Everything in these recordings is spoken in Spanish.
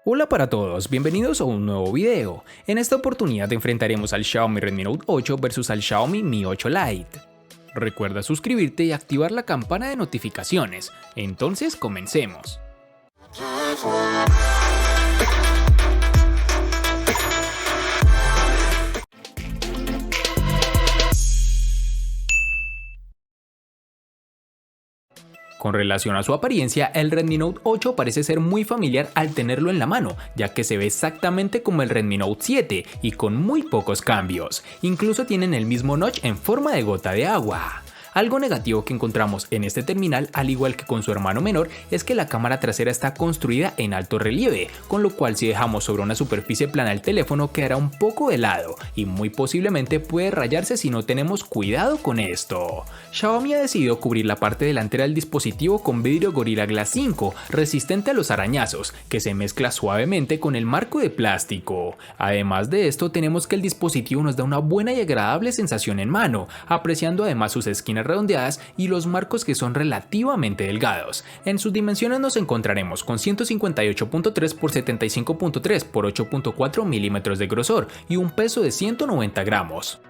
Hola para todos, bienvenidos a un nuevo video. En esta oportunidad enfrentaremos al Xiaomi Redmi Note 8 versus al Xiaomi Mi 8 Lite. Recuerda suscribirte y activar la campana de notificaciones. Entonces comencemos. Con relación a su apariencia, el Redmi Note 8 parece ser muy familiar al tenerlo en la mano, ya que se ve exactamente como el Redmi Note 7 y con muy pocos cambios. Incluso tienen el mismo notch en forma de gota de agua. Algo negativo que encontramos en este terminal, al igual que con su hermano menor, es que la cámara trasera está construida en alto relieve, con lo cual si dejamos sobre una superficie plana el teléfono quedará un poco de lado y muy posiblemente puede rayarse si no tenemos cuidado con esto. Xiaomi ha decidido cubrir la parte delantera del dispositivo con vidrio Gorilla Glass 5, resistente a los arañazos, que se mezcla suavemente con el marco de plástico. Además de esto, tenemos que el dispositivo nos da una buena y agradable sensación en mano, apreciando además sus esquinas redondeadas y los marcos que son relativamente delgados. En sus dimensiones nos encontraremos con 158.3 x 75.3 x 8.4 milímetros de grosor y un peso de 190 gramos.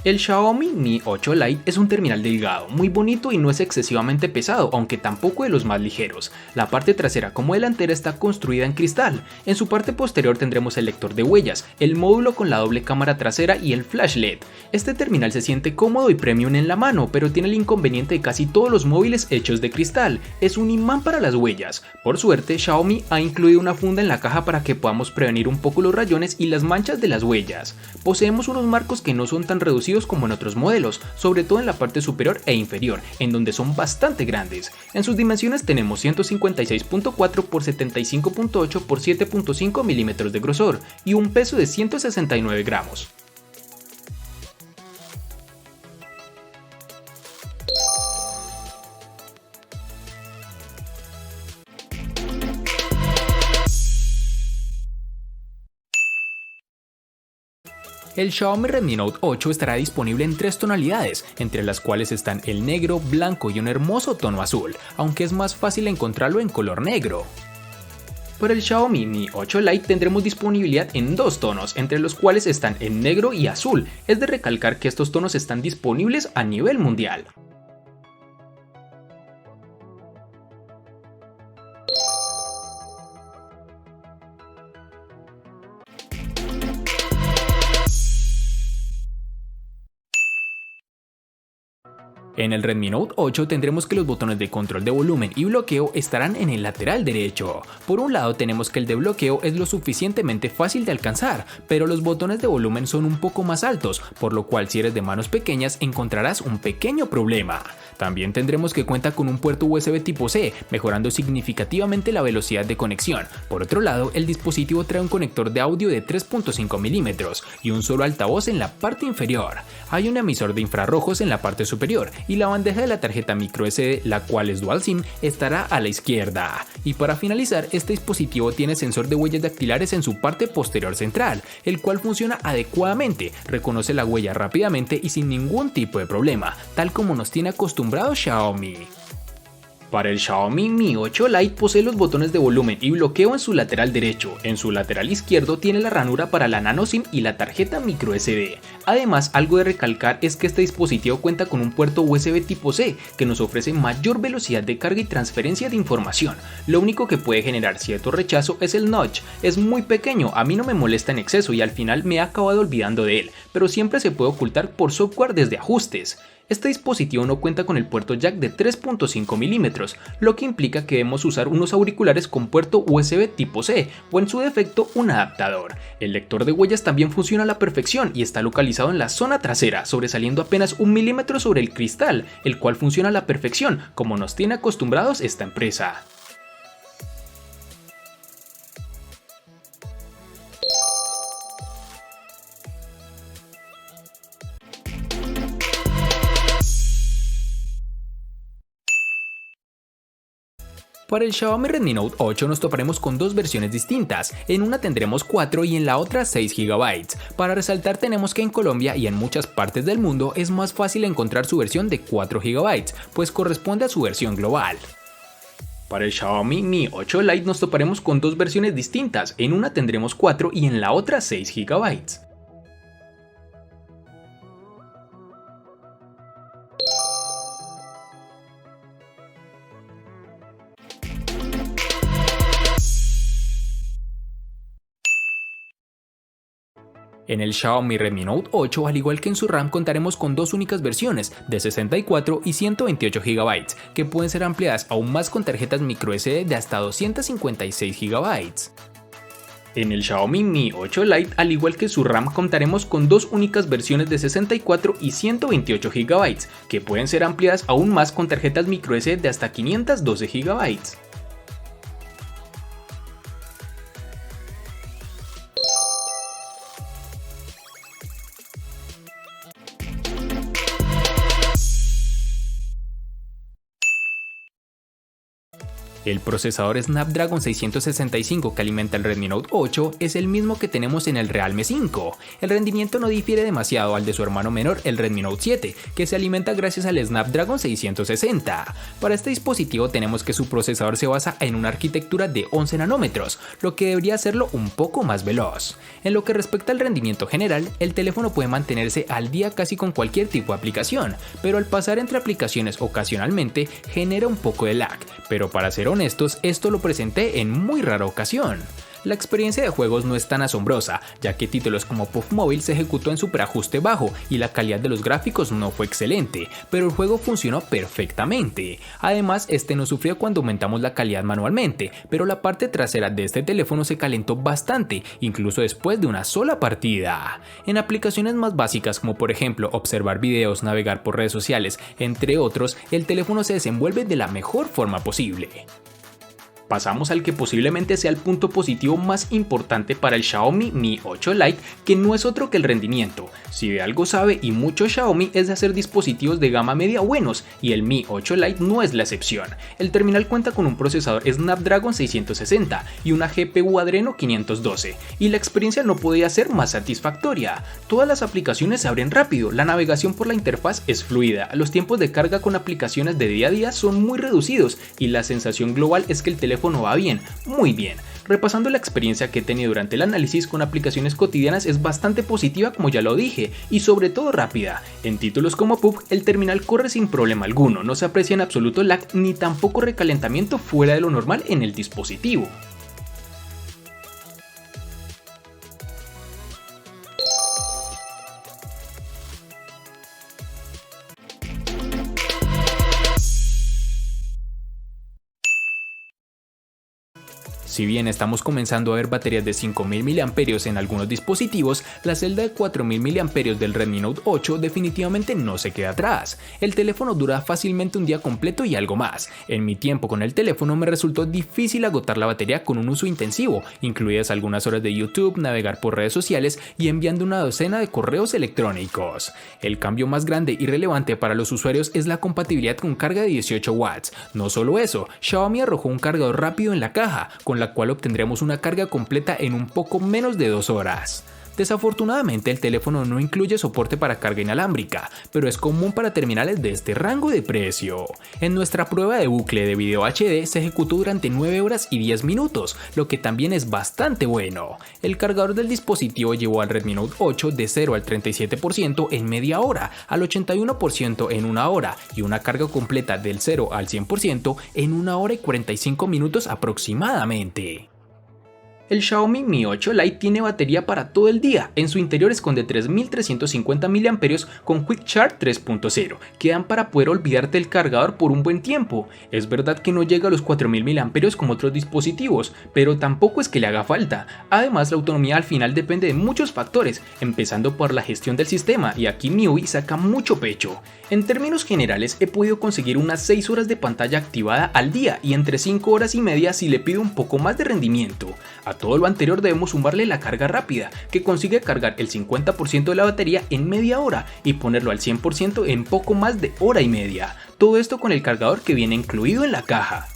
El Xiaomi Mi 8 Lite es un terminal delgado, muy bonito y no es excesivamente pesado, aunque tampoco de los más ligeros. La parte trasera como delantera está construida en cristal. En su parte posterior tendremos el lector de huellas, el módulo con la doble cámara trasera y el flash LED. Este terminal se siente cómodo y premium en la mano, pero tiene el inconveniente de casi todos los móviles hechos de cristal. Es un imán para las huellas. Por suerte, Xiaomi ha incluido una funda en la caja para que podamos prevenir un poco los rayones y las manchas de las huellas. Poseemos unos marcos que no son tan reducidos como en otros modelos, sobre todo en la parte superior e inferior, en donde son bastante grandes. En sus dimensiones tenemos 156.4 x 75.8 x 7.5 milímetros de grosor y un peso de 169 gramos. El Xiaomi Redmi Note 8 estará disponible en 3 tonalidades, entre las cuales están el negro, blanco y un hermoso tono azul, aunque es más fácil encontrarlo en color negro. Para el Xiaomi Mi 8 Lite tendremos disponibilidad en 2 tonos, entre los cuales están el negro y azul. Es de recalcar que estos tonos están disponibles a nivel mundial. En el Redmi Note 8 tendremos que los botones de control de volumen y bloqueo estarán en el lateral derecho. Por un lado tenemos que el de bloqueo es lo suficientemente fácil de alcanzar, pero los botones de volumen son un poco más altos, por lo cual si eres de manos pequeñas encontrarás un pequeño problema. También tendremos que cuenta con un puerto USB tipo C, mejorando significativamente la velocidad de conexión. Por otro lado, el dispositivo trae un conector de audio de 3.5 milímetros y un solo altavoz en la parte inferior. Hay un emisor de infrarrojos en la parte superior y la bandeja de la tarjeta microSD, la cual es dual SIM, estará a la izquierda. Y para finalizar, este dispositivo tiene sensor de huellas dactilares en su parte posterior central, el cual funciona adecuadamente, reconoce la huella rápidamente y sin ningún tipo de problema, tal como nos tiene acostumbrado Xiaomi. Para el Xiaomi Mi 8 Lite posee los botones de volumen y bloqueo en su lateral derecho. En su lateral izquierdo tiene la ranura para la nano SIM y la tarjeta microSD. Además, algo de recalcar es que este dispositivo cuenta con un puerto USB tipo C que nos ofrece mayor velocidad de carga y transferencia de información. Lo único que puede generar cierto rechazo es el notch. Es muy pequeño, a mí no me molesta en exceso y al final me he acabado olvidando de él, pero siempre se puede ocultar por software desde ajustes. Este dispositivo no cuenta con el puerto jack de 3.5 milímetros, lo que implica que debemos usar unos auriculares con puerto USB tipo C o en su defecto un adaptador. El lector de huellas también funciona a la perfección y está localizado en la zona trasera, sobresaliendo apenas 1 milímetro sobre el cristal, el cual funciona a la perfección, como nos tiene acostumbrados esta empresa. Para el Xiaomi Redmi Note 8 nos toparemos con dos versiones distintas, en una tendremos 4 y en la otra 6 GB. Para resaltar tenemos que en Colombia y en muchas partes del mundo es más fácil encontrar su versión de 4 GB, pues corresponde a su versión global. Para el Xiaomi Mi 8 Lite nos toparemos con dos versiones distintas, en una tendremos 4 y en la otra 6 GB. En el Xiaomi Redmi Note 8, al igual que en su RAM, contaremos con dos únicas versiones, de 64 y 128 GB, que pueden ser ampliadas aún más con tarjetas microSD de hasta 256 GB. En el Xiaomi Mi 8 Lite, al igual que su RAM, contaremos con dos únicas versiones de 64 y 128 GB, que pueden ser ampliadas aún más con tarjetas microSD de hasta 512 GB. El procesador Snapdragon 665 que alimenta el Redmi Note 8 es el mismo que tenemos en el Realme 5. El rendimiento no difiere demasiado al de su hermano menor, el Redmi Note 7, que se alimenta gracias al Snapdragon 660. Para este dispositivo tenemos que su procesador se basa en una arquitectura de 11 nanómetros, lo que debería hacerlo un poco más veloz. En lo que respecta al rendimiento general, el teléfono puede mantenerse al día casi con cualquier tipo de aplicación, pero al pasar entre aplicaciones ocasionalmente genera un poco de lag, pero para ser honestos, esto lo presenté en muy rara ocasión. La experiencia de juegos no es tan asombrosa, ya que títulos como Puff Mobile se ejecutó en superajuste bajo y la calidad de los gráficos no fue excelente, pero el juego funcionó perfectamente. Además, este no sufrió cuando aumentamos la calidad manualmente, pero la parte trasera de este teléfono se calentó bastante, incluso después de una sola partida. En aplicaciones más básicas como por ejemplo observar videos, navegar por redes sociales, entre otros, el teléfono se desenvuelve de la mejor forma posible. Pasamos al que posiblemente sea el punto positivo más importante para el Xiaomi Mi 8 Lite, que no es otro que el rendimiento. Si de algo sabe y mucho Xiaomi es de hacer dispositivos de gama media buenos, y el Mi 8 Lite no es la excepción. El terminal cuenta con un procesador Snapdragon 660 y una GPU Adreno 512, y la experiencia no podía ser más satisfactoria. Todas las aplicaciones se abren rápido, la navegación por la interfaz es fluida, los tiempos de carga con aplicaciones de día a día son muy reducidos, y la sensación global es que el teléfono va bien, muy bien. Repasando la experiencia que he tenido durante el análisis con aplicaciones cotidianas es bastante positiva, como ya lo dije, y sobre todo rápida. En títulos como PUBG el terminal corre sin problema alguno, no se aprecia en absoluto lag ni tampoco recalentamiento fuera de lo normal en el dispositivo. Si bien estamos comenzando a ver baterías de 5000 mAh en algunos dispositivos, la celda de 4000 mAh del Redmi Note 8 definitivamente no se queda atrás. El teléfono dura fácilmente un día completo y algo más. En mi tiempo con el teléfono me resultó difícil agotar la batería con un uso intensivo, incluidas algunas horas de YouTube, navegar por redes sociales y enviando una docena de correos electrónicos. El cambio más grande y relevante para los usuarios es la compatibilidad con carga de 18 watts. No solo eso, Xiaomi arrojó un cargador rápido en la caja, con la cual obtendremos una carga completa en un poco menos de 2 horas. Desafortunadamente el teléfono no incluye soporte para carga inalámbrica, pero es común para terminales de este rango de precio. En nuestra prueba de bucle de video HD se ejecutó durante 9 horas y 10 minutos, lo que también es bastante bueno. El cargador del dispositivo llevó al Redmi Note 8 de 0 al 37% en media hora, al 81% en una hora y una carga completa del 0 al 100% en 1 hora y 45 minutos aproximadamente. El Xiaomi Mi 8 Lite tiene batería para todo el día, en su interior esconde 3350 mAh con Quick Charge 3.0, que dan para poder olvidarte del cargador por un buen tiempo. Es verdad que no llega a los 4000 mAh como otros dispositivos, pero tampoco es que le haga falta. Además, la autonomía al final depende de muchos factores, empezando por la gestión del sistema, y aquí MIUI saca mucho pecho. En términos generales, he podido conseguir unas 6 horas de pantalla activada al día y entre 5 horas y media si le pido un poco más de rendimiento. A todo lo anterior debemos sumarle la carga rápida, que consigue cargar el 50% de la batería en media hora y ponerlo al 100% en poco más de hora y media. Todo esto con el cargador que viene incluido en la caja.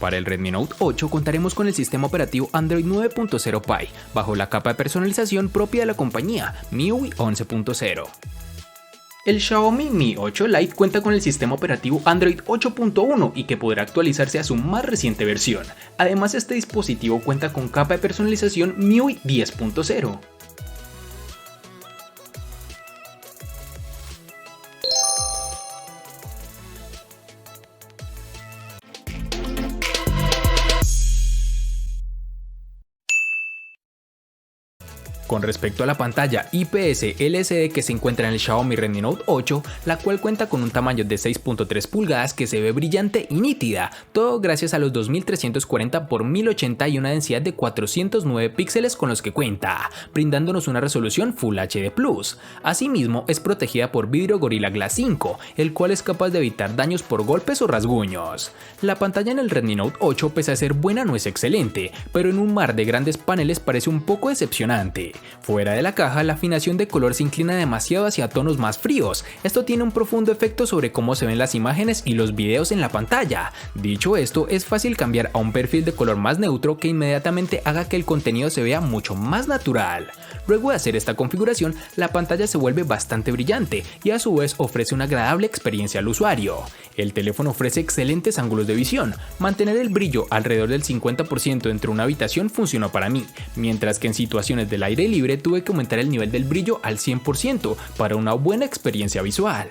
Para el Redmi Note 8 contaremos con el sistema operativo Android 9.0 Pie, bajo la capa de personalización propia de la compañía, MIUI 11.0. El Xiaomi Mi 8 Lite cuenta con el sistema operativo Android 8.1 y que podrá actualizarse a su más reciente versión. Además, este dispositivo cuenta con capa de personalización MIUI 10.0. Con respecto a la pantalla IPS LCD que se encuentra en el Xiaomi Redmi Note 8, la cual cuenta con un tamaño de 6.3 pulgadas que se ve brillante y nítida, todo gracias a los 2340 x 1080 y una densidad de 409 píxeles con los que cuenta, brindándonos una resolución Full HD+. Asimismo, es protegida por vidrio Gorilla Glass 5, el cual es capaz de evitar daños por golpes o rasguños. La pantalla en el Redmi Note 8, pese a ser buena, no es excelente, pero en un mar de grandes paneles parece un poco decepcionante. Fuera de la caja, la afinación de color se inclina demasiado hacia tonos más fríos. Esto tiene un profundo efecto sobre cómo se ven las imágenes y los videos en la pantalla. Dicho esto, es fácil cambiar a un perfil de color más neutro que inmediatamente haga que el contenido se vea mucho más natural. Luego de hacer esta configuración, la pantalla se vuelve bastante brillante y a su vez ofrece una agradable experiencia al usuario. El teléfono ofrece excelentes ángulos de visión. Mantener el brillo alrededor del 50% dentro de una habitación funcionó para mí, mientras que en situaciones del aire libre tuve que aumentar el nivel del brillo al 100% para una buena experiencia visual.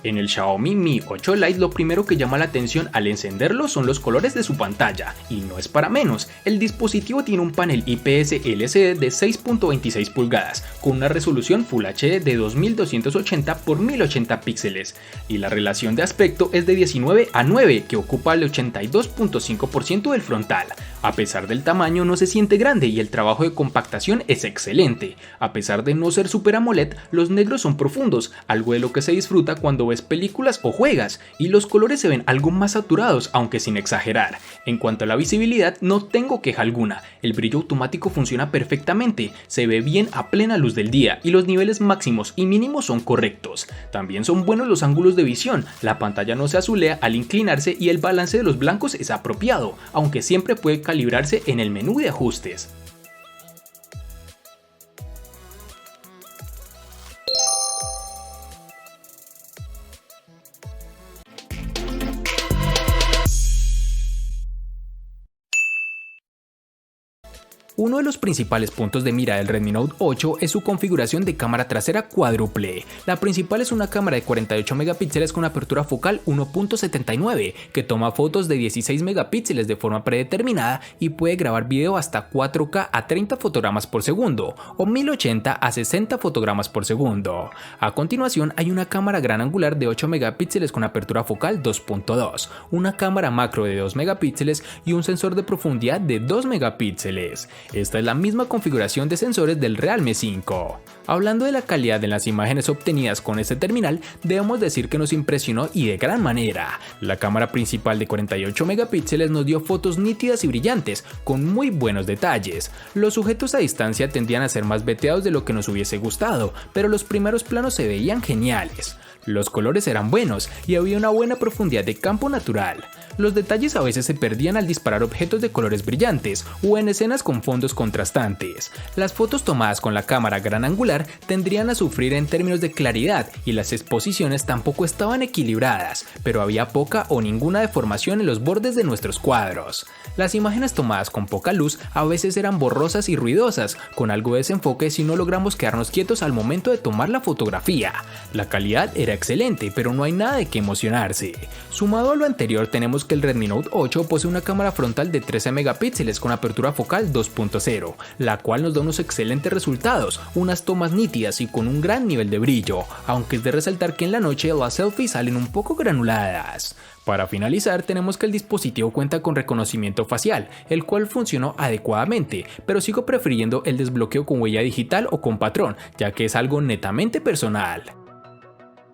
En el Xiaomi Mi 8 Lite lo primero que llama la atención al encenderlo son los colores de su pantalla, y no es para menos. El dispositivo tiene un panel IPS LCD de 6.26 pulgadas, con una resolución Full HD de 2280 x 1080 píxeles, y la relación de aspecto es de 19:9, que ocupa el 82.5% del frontal. A pesar del tamaño, no se siente grande y el trabajo de compactación es excelente. A pesar de no ser Super AMOLED, los negros son profundos, algo de lo que se disfruta cuando ves películas o juegas, y los colores se ven algo más saturados, aunque sin exagerar. En cuanto a la visibilidad, no tengo queja alguna. El brillo automático funciona perfectamente, se ve bien a plena luz del día y los niveles máximos y mínimos son correctos. También son buenos los ángulos de visión, la pantalla no se azulea al inclinarse y el balance de los blancos es apropiado, aunque siempre puede calibrarse en el menú de ajustes. Uno de los principales puntos de mira del Redmi Note 8 es su configuración de cámara trasera cuádruple. La principal es una cámara de 48 megapíxeles con apertura focal 1.79 que toma fotos de 16 megapíxeles de forma predeterminada y puede grabar video hasta 4K a 30 fotogramas por segundo o 1080 a 60 fotogramas por segundo. A continuación hay una cámara gran angular de 8 megapíxeles con apertura focal 2.2, una cámara macro de 2 megapíxeles y un sensor de profundidad de 2 megapíxeles. Esta es la misma configuración de sensores del Realme 5. Hablando de la calidad de las imágenes obtenidas con este terminal, debemos decir que nos impresionó y de gran manera. La cámara principal de 48 megapíxeles nos dio fotos nítidas y brillantes, con muy buenos detalles. Los sujetos a distancia tendían a ser más veteados de lo que nos hubiese gustado, pero los primeros planos se veían geniales. Los colores eran buenos y había una buena profundidad de campo natural. Los detalles a veces se perdían al disparar objetos de colores brillantes o en escenas con fondos contrastantes. Las fotos tomadas con la cámara gran angular tendrían a sufrir en términos de claridad y las exposiciones tampoco estaban equilibradas, pero había poca o ninguna deformación en los bordes de nuestros cuadros. Las imágenes tomadas con poca luz a veces eran borrosas y ruidosas, con algo de desenfoque si no logramos quedarnos quietos al momento de tomar la fotografía. La calidad era excelente, pero no hay nada de qué emocionarse. Sumado a lo anterior, tenemos que el Redmi Note 8 posee una cámara frontal de 13 megapíxeles con apertura focal 2.0, la cual nos da unos excelentes resultados, unas tomas nítidas y con un gran nivel de brillo, aunque es de resaltar que en la noche las selfies salen un poco granuladas. Para finalizar, tenemos que el dispositivo cuenta con reconocimiento facial, el cual funcionó adecuadamente, pero sigo prefiriendo el desbloqueo con huella digital o con patrón, ya que es algo netamente personal.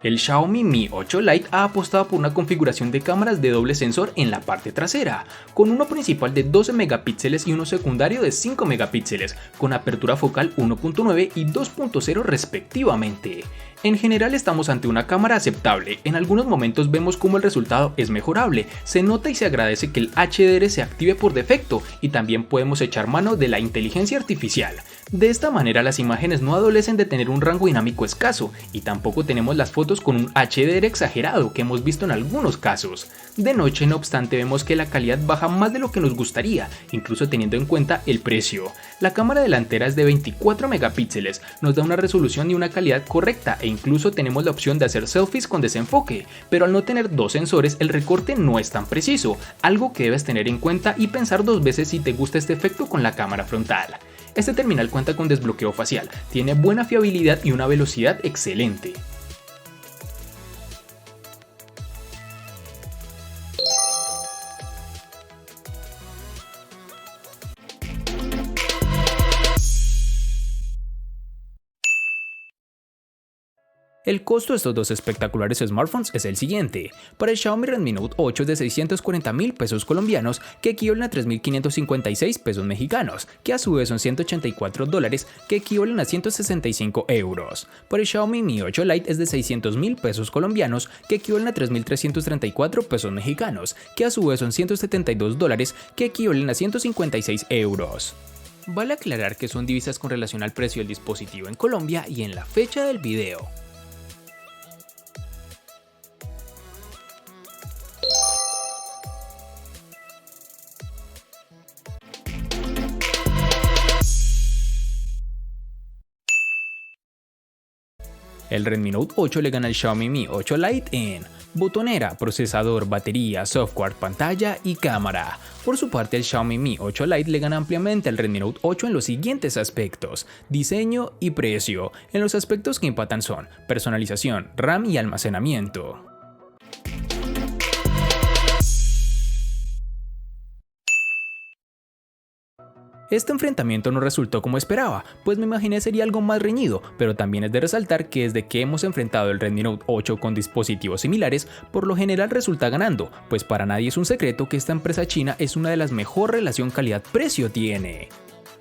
El Xiaomi Mi 8 Lite ha apostado por una configuración de cámaras de doble sensor en la parte trasera, con uno principal de 12 megapíxeles y uno secundario de 5 megapíxeles, con apertura focal 1.9 y 2.0 respectivamente. En general estamos ante una cámara aceptable, en algunos momentos vemos cómo el resultado es mejorable, se nota y se agradece que el HDR se active por defecto y también podemos echar mano de la inteligencia artificial. De esta manera las imágenes no adolecen de tener un rango dinámico escaso y tampoco tenemos las fotos con un HDR exagerado que hemos visto en algunos casos. De noche no obstante vemos que la calidad baja más de lo que nos gustaría, incluso teniendo en cuenta el precio. La cámara delantera es de 24 megapíxeles, nos da una resolución y una calidad correcta e incluso tenemos la opción de hacer selfies con desenfoque, pero al no tener dos sensores el recorte no es tan preciso, algo que debes tener en cuenta y pensar dos veces si te gusta este efecto con la cámara frontal. Este terminal cuenta con desbloqueo facial, tiene buena fiabilidad y una velocidad excelente. El costo de estos dos espectaculares smartphones es el siguiente. Para el Xiaomi Redmi Note 8 es de 640.000 pesos colombianos, que equivalen a 3.556 pesos mexicanos, que a su vez son $184, que equivalen a 165 euros. Para el Xiaomi Mi 8 Lite es de 600.000 pesos colombianos, que equivalen a 3.334 pesos mexicanos, que a su vez son $172, que equivalen a 156 euros. Vale aclarar que son divisas con relación al precio del dispositivo en Colombia y en la fecha del video. El Redmi Note 8 le gana al Xiaomi Mi 8 Lite en botonera, procesador, batería, software, pantalla y cámara. Por su parte, el Xiaomi Mi 8 Lite le gana ampliamente al Redmi Note 8 en los siguientes aspectos: diseño y precio. En los aspectos que empatan son personalización, RAM y almacenamiento. Este enfrentamiento no resultó como esperaba, pues me imaginé sería algo más reñido, pero también es de resaltar que desde que hemos enfrentado el Redmi Note 8 con dispositivos similares, por lo general resulta ganando, pues para nadie es un secreto que esta empresa china es una de las mejor relación calidad-precio tiene.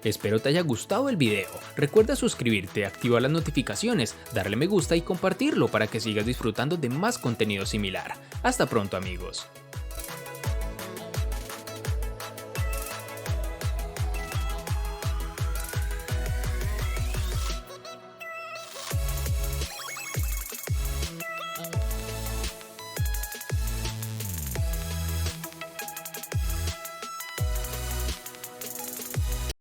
Espero te haya gustado el video, recuerda suscribirte, activar las notificaciones, darle me gusta y compartirlo para que sigas disfrutando de más contenido similar. Hasta pronto amigos.